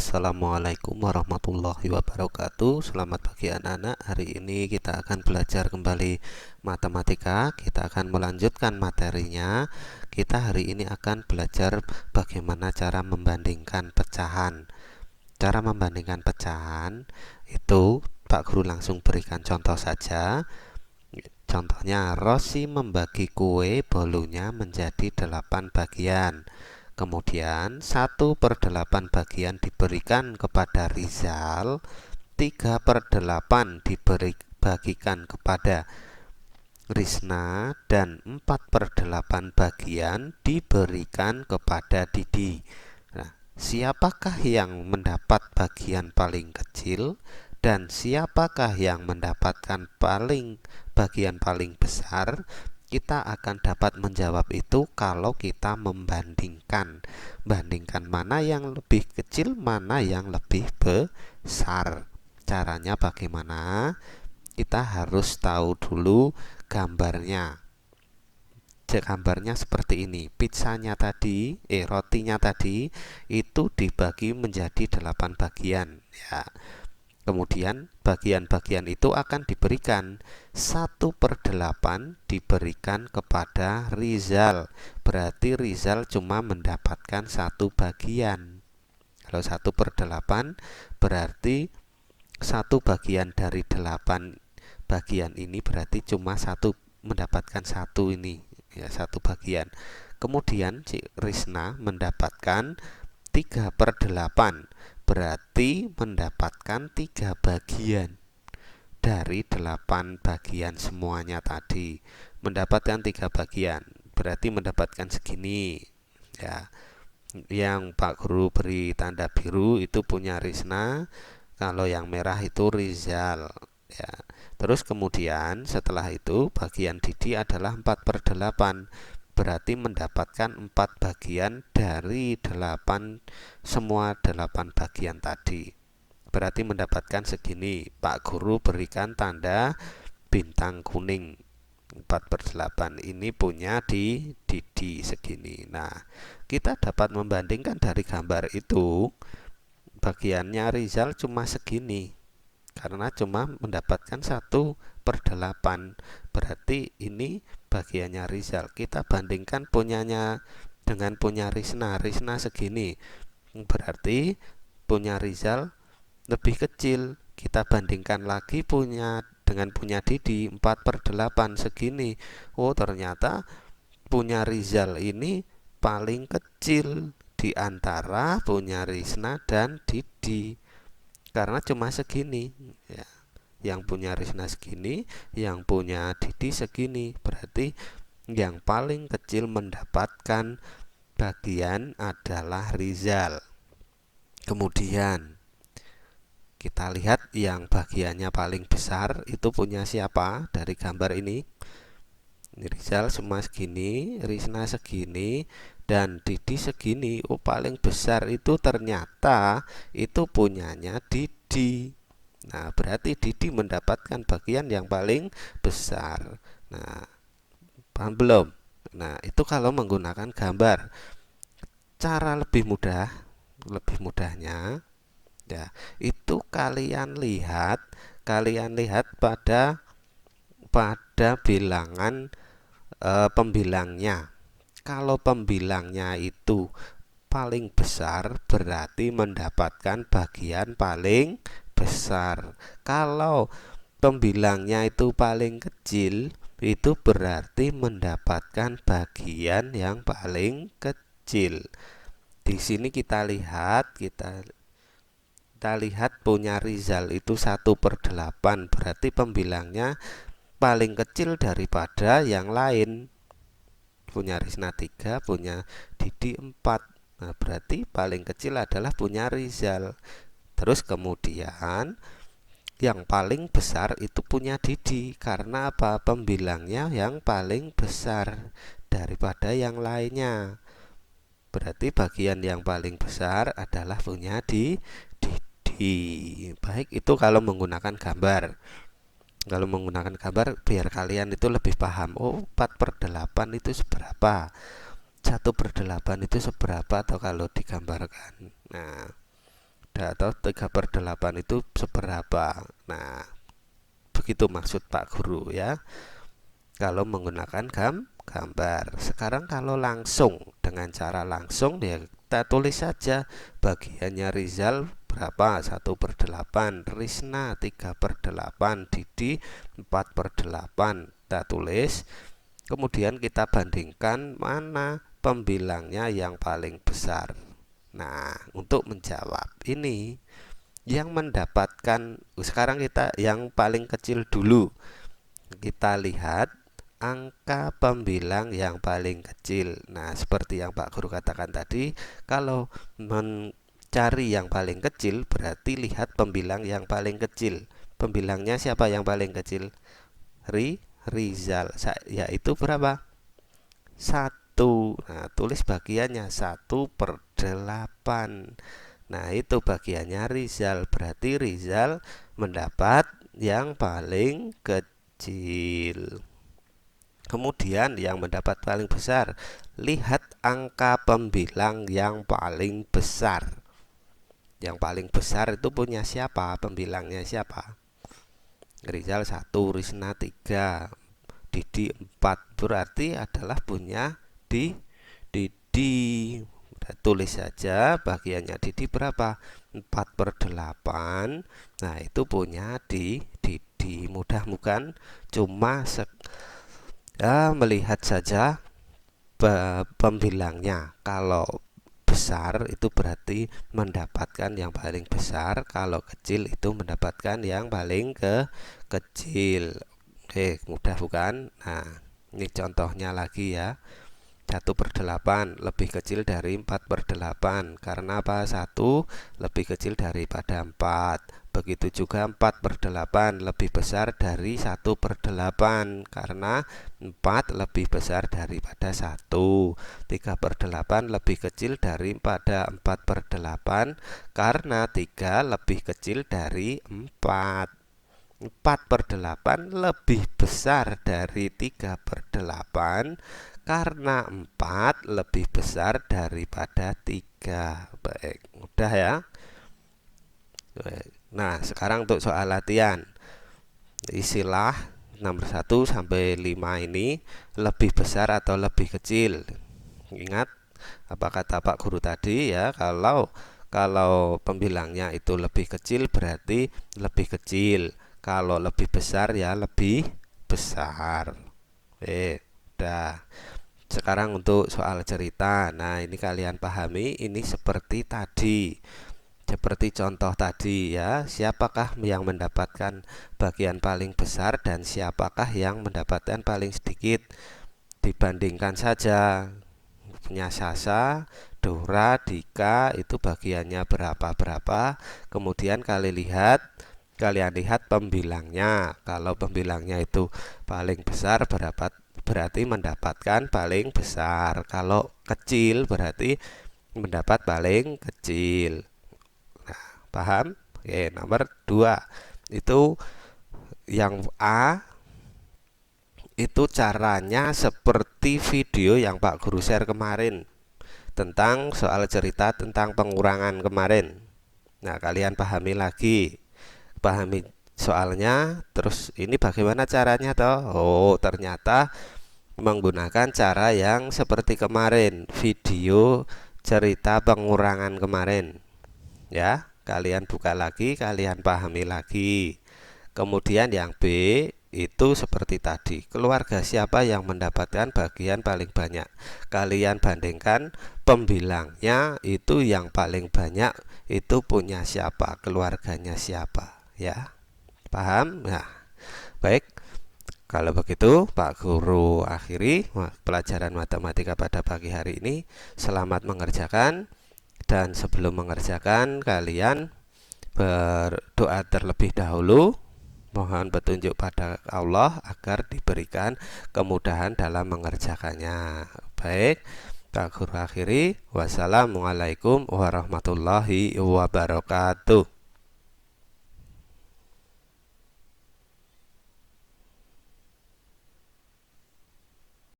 Assalamualaikum warahmatullahi wabarakatuh. Selamat pagi anak-anak. Hari ini kita akan belajar kembali matematika. Kita akan melanjutkan materinya. Kita hari ini akan belajar bagaimana cara membandingkan pecahan. Cara membandingkan pecahan itu Pak Guru langsung berikan contoh saja. Contohnya, Rosi membagi kue bolunya menjadi 8 bagian. Kemudian 1/8 bagian diberikan kepada Rizal, 3/8 dibagikan kepada Risna, dan 4/8 bagian diberikan kepada Didi. Nah, siapakah yang mendapat bagian paling kecil dan siapakah yang mendapatkan bagian paling besar? Kita akan dapat menjawab itu kalau kita membandingkan mana yang lebih kecil, mana yang lebih besar. Caranya bagaimana? Kita harus tahu dulu gambarnya. Gambarnya seperti ini. Rotinya tadi itu dibagi menjadi 8 bagian ya. Kemudian bagian-bagian itu akan diberikan 1/8 diberikan kepada Rizal. Berarti Rizal cuma mendapatkan 1 bagian. Kalau 1/8 berarti 1 bagian dari 8 bagian ini berarti cuma mendapatkan 1 ini ya, 1 bagian. Kemudian si Risna mendapatkan 3/8 berarti mendapatkan 3 bagian dari 8 bagian semuanya tadi. Mendapatkan 3 bagian berarti mendapatkan segini ya. Yang Pak Guru beri tanda biru itu punya Risna, kalau yang merah itu Rizal ya. Terus kemudian setelah itu bagian Didi adalah 4/8, berarti mendapatkan 4 bagian dari 8 bagian tadi. Berarti mendapatkan segini. Pak Guru berikan tanda bintang kuning. 4/8 ini punya Didi segini. Nah, kita dapat membandingkan dari gambar itu. Bagiannya Rizal cuma segini karena cuma mendapatkan 1/8. Berarti ini bagiannya Rizal. Kita bandingkan punyanya dengan punya Risna. Risna segini, berarti punya Rizal lebih kecil. Kita bandingkan lagi dengan punya Didi, 4/8 segini. Oh, ternyata punya Rizal ini paling kecil di antara punya Risna dan Didi karena cuma segini ya. Yang punya Risna segini, yang punya Didi segini, berarti yang paling kecil mendapatkan bagian adalah Rizal. Kemudian kita lihat yang bagiannya paling besar itu punya siapa dari gambar ini. Rizal cuma segini, Risna segini, dan Didi segini. Oh, paling besar itu ternyata itu punyanya Didi. Nah, berarti Didi mendapatkan bagian yang paling besar. Nah, paham belum? Nah, itu kalau menggunakan gambar. Cara lebih mudahnya ya, itu kalian lihat pada bilangan pembilangnya. Kalau pembilangnya itu paling besar berarti mendapatkan bagian paling besar. Kalau pembilangnya itu paling kecil itu berarti mendapatkan bagian yang paling kecil. Di sini kita lihat punya Rizal itu 1/8, berarti pembilangnya paling kecil daripada yang lain. Punya Risna 3, punya Didi 4. Nah, berarti paling kecil adalah punya Rizal. Terus kemudian yang paling besar itu punya Didi. Karena apa? Pembilangnya yang paling besar daripada yang lainnya. Berarti bagian yang paling besar adalah punya Didi. Baik, itu kalau menggunakan gambar. Kalau menggunakan gambar biar kalian itu lebih paham. Oh, 4/8 itu seberapa, 1/8 itu seberapa, atau kalau digambarkan. Nah, atau 3/8 itu seberapa. Nah, begitu maksud Pak Guru ya. Kalau menggunakan gambar. Sekarang kalau langsung, dengan cara langsung ya kita tulis saja bagiannya Rizal berapa, 1/8, Risna 3/8, Didi 4/8. Kita tulis, kemudian kita bandingkan mana pembilangnya yang paling besar. Nah, untuk menjawab ini yang mendapatkan, sekarang kita yang paling kecil dulu. Kita lihat angka pembilang yang paling kecil. Nah, seperti yang Pak Guru katakan tadi, kalau mencari yang paling kecil berarti lihat pembilang yang paling kecil. Pembilangnya siapa yang paling kecil? Rizal, yaitu berapa? 1. Nah, tulis bagiannya 1/8. Nah, itu bagiannya Rizal. Berarti Rizal mendapat yang paling kecil. Kemudian yang mendapat paling besar, lihat angka pembilang yang paling besar. Yang paling besar itu punya siapa? Pembilangnya siapa? Rizal 1, Risna 3, Didi 4. Berarti adalah punya Didi. Tulis saja bagiannya Didi berapa? 4/8. Nah, itu punya Didi. Mudah bukan? Cuma melihat saja pembilangnya. Kalau besar itu berarti mendapatkan yang paling besar, kalau kecil itu mendapatkan yang paling kecil. Oke, mudah bukan? Nah, ini contohnya lagi ya. 1/8 lebih kecil dari 4/8. Karena apa? 1 lebih kecil daripada 4. Begitu juga 4/8 lebih besar dari 1/8. Karena 4 lebih besar daripada 1. 3/8 lebih kecil daripada 4/8. Karena 3 lebih kecil dari 4. 4/8 lebih besar dari 3/8 karena 4 lebih besar daripada 3. Baik, mudah ya. Nah, sekarang untuk soal latihan. Isilah nomor 1 sampai 5 ini lebih besar atau lebih kecil. Ingat apa kata Pak Guru tadi ya, kalau pembilangnya itu lebih kecil berarti lebih kecil. Kalau lebih besar ya lebih besar. Udah. Sekarang untuk soal cerita. Nah, ini kalian pahami, ini seperti tadi. Seperti contoh tadi ya, siapakah yang mendapatkan bagian paling besar dan siapakah yang mendapatkan paling sedikit. Dibandingkan saja. Punya Sasa, Dora, Dika itu bagiannya berapa-berapa. Kemudian kalian lihat pembilangnya. Kalau pembilangnya itu paling besar berarti mendapatkan paling besar. Kalau kecil berarti mendapat paling kecil. Nah, paham? Oke, nomor 2. Itu yang A itu caranya seperti video yang Pak Guru share kemarin tentang soal cerita tentang pengurangan kemarin. Nah, kalian pahami lagi, pahami soalnya. Terus ini bagaimana caranya toh? Oh, ternyata menggunakan cara yang seperti kemarin, video cerita pengurangan kemarin. Ya, kalian buka lagi, kalian pahami lagi. Kemudian yang B itu seperti tadi, keluarga siapa yang mendapatkan bagian paling banyak. Kalian bandingkan pembilangnya itu yang paling banyak itu punya siapa, keluarganya siapa ya. Paham? Nah, baik. Kalau begitu Pak Guru akhiri pelajaran matematika pada pagi hari ini. Selamat mengerjakan, dan sebelum mengerjakan kalian berdoa terlebih dahulu. Mohon petunjuk pada Allah agar diberikan kemudahan dalam mengerjakannya. Baik, Pak Guru akhiri. Wassalamualaikum warahmatullahi wabarakatuh.